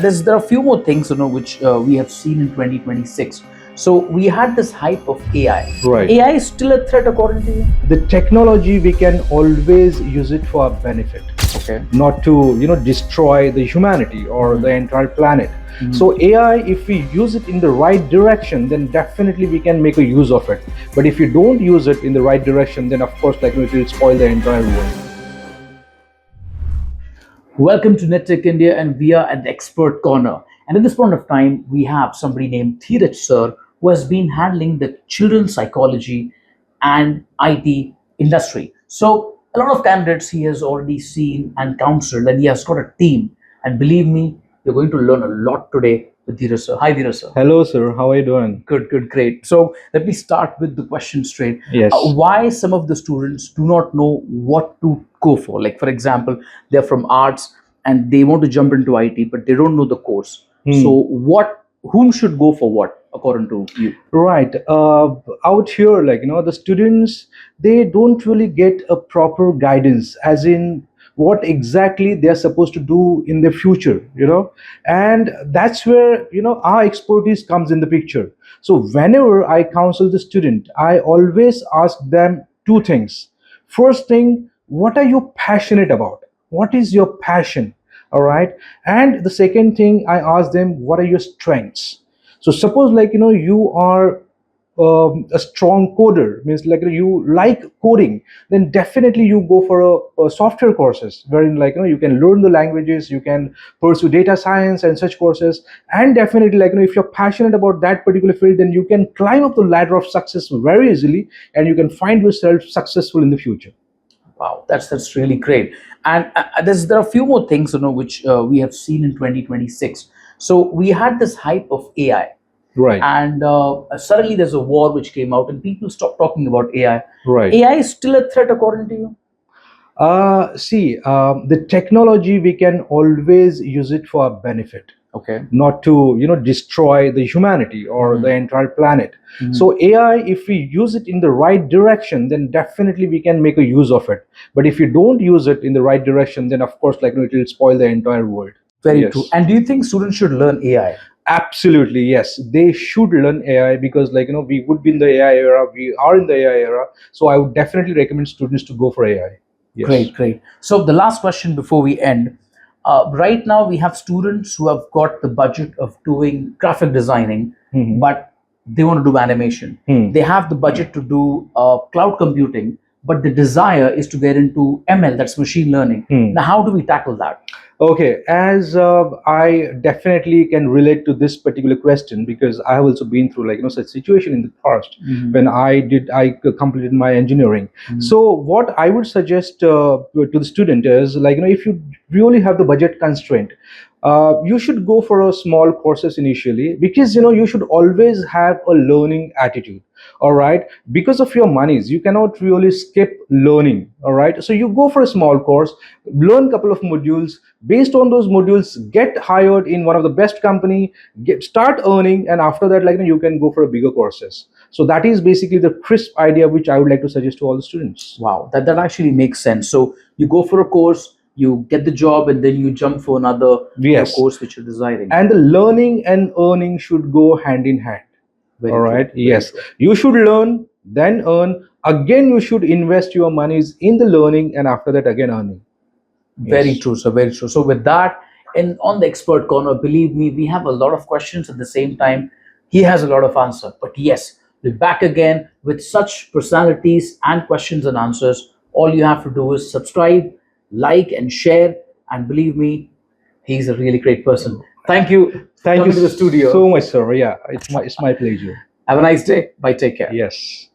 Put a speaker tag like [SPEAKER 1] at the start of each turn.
[SPEAKER 1] there are a few more things which we have seen in 2026. So we had this hype of AI.
[SPEAKER 2] Right.
[SPEAKER 1] AI is still a threat according to you?
[SPEAKER 2] The technology, we can always use it for our benefit,
[SPEAKER 1] Okay.
[SPEAKER 2] not to destroy the humanity or the entire planet. So AI, if we use it in the right direction, then definitely we can make a use of it. But if you don't use it in the right direction, then of course it will spoil the entire world.
[SPEAKER 1] Welcome to NetTech India, and we are at the expert corner. And at this point of time, we have somebody named Dhiraj sir, who has been handling the children's psychology and IT industry. So a lot of candidates he has already seen and counseled, and he has got a team. And believe me, you're going to learn a lot today with Dhiraj sir. Hi, Dhiraj sir.
[SPEAKER 2] Hello, sir. How are you doing?
[SPEAKER 1] Good, good, great. So let me start with the question straight.
[SPEAKER 2] Yes.
[SPEAKER 1] Why some of the students do not know what to go for? Like, for example, they're from arts and they want to jump into IT, but they don't know the course. So, whom should go for what, according to you?
[SPEAKER 2] Right. Out here, the students, they don't really get a proper guidance, as in what exactly they're supposed to do in the future. And that's where, our expertise comes in the picture. So whenever I counsel the student, I always ask them two things. First thing, what are you passionate about? What is your passion? All right. And the second thing, I ask them, what are your strengths? So suppose you are a strong coder, means you like coding, then definitely you go for a software courses wherein you can learn the languages, you can pursue data science and such courses. And definitely if you're passionate about that particular field, then you can climb up the ladder of success very easily, and you can find yourself successful in the future.
[SPEAKER 1] Wow, that's really great. And there are a few more things which we have seen in 2026. So we had this hype of AI.
[SPEAKER 2] Right.
[SPEAKER 1] And suddenly there's a war which came out, and people stopped talking about AI.
[SPEAKER 2] Right.
[SPEAKER 1] AI is still a threat according to you?
[SPEAKER 2] See, the technology, we can always use it for our benefit,
[SPEAKER 1] Okay.
[SPEAKER 2] not to destroy the humanity or the entire planet. So AI, if we use it in the right direction, then definitely we can make a use of it. But if you don't use it in the right direction, then of course it will spoil the entire world.
[SPEAKER 1] Very
[SPEAKER 2] Yes.
[SPEAKER 1] true. And do you think students should learn AI?
[SPEAKER 2] Absolutely, yes. They should learn AI, because we would be in the AI era, we are in the AI era. So I would definitely recommend students to go for AI. Yes.
[SPEAKER 1] Great, great. So the last question before we end. Right now, we have students who have got the budget of doing graphic designing, but they want to do animation. They have the budget to do cloud computing, but the desire is to get into ML, that's machine learning. Now, how do we tackle that?
[SPEAKER 2] Okay, as I definitely can relate to this particular question, because I have also been through such situation in the past when I completed my engineering. So what I would suggest to the student is if you really have the budget constraint, you should go for a small courses initially, because you should always have a learning attitude. All right, because of your monies you cannot really skip learning. All right, so you go for a small course, learn a couple of modules, based on those modules get hired in one of the best company, start earning, and after that you can go for a bigger courses. So that is basically the crisp idea which I would like to suggest to all the students.
[SPEAKER 1] Wow, that actually makes sense. So you go for a course, you get the job, and then you jump for another
[SPEAKER 2] Yes.
[SPEAKER 1] course which you're desiring.
[SPEAKER 2] And the learning and earning should go hand in hand.
[SPEAKER 1] Very
[SPEAKER 2] all
[SPEAKER 1] true,
[SPEAKER 2] right.
[SPEAKER 1] very
[SPEAKER 2] Yes.
[SPEAKER 1] true.
[SPEAKER 2] You should learn, then earn. Again, you should invest your monies in the learning, and after that, again earning.
[SPEAKER 1] Very
[SPEAKER 2] Yes.
[SPEAKER 1] true, sir. Very true. So with that, in on the expert corner, believe me, we have a lot of questions at the same time. He has a lot of answer. But yes, we're back again with such personalities and questions and answers. All you have to do is subscribe, like, and share. And believe me, he's a really great person. Thank you.
[SPEAKER 2] Thank
[SPEAKER 1] Coming
[SPEAKER 2] you
[SPEAKER 1] to the studio.
[SPEAKER 2] so much, sir. Yeah, it's my pleasure.
[SPEAKER 1] Have a nice day. Bye. Take care.
[SPEAKER 2] Yes.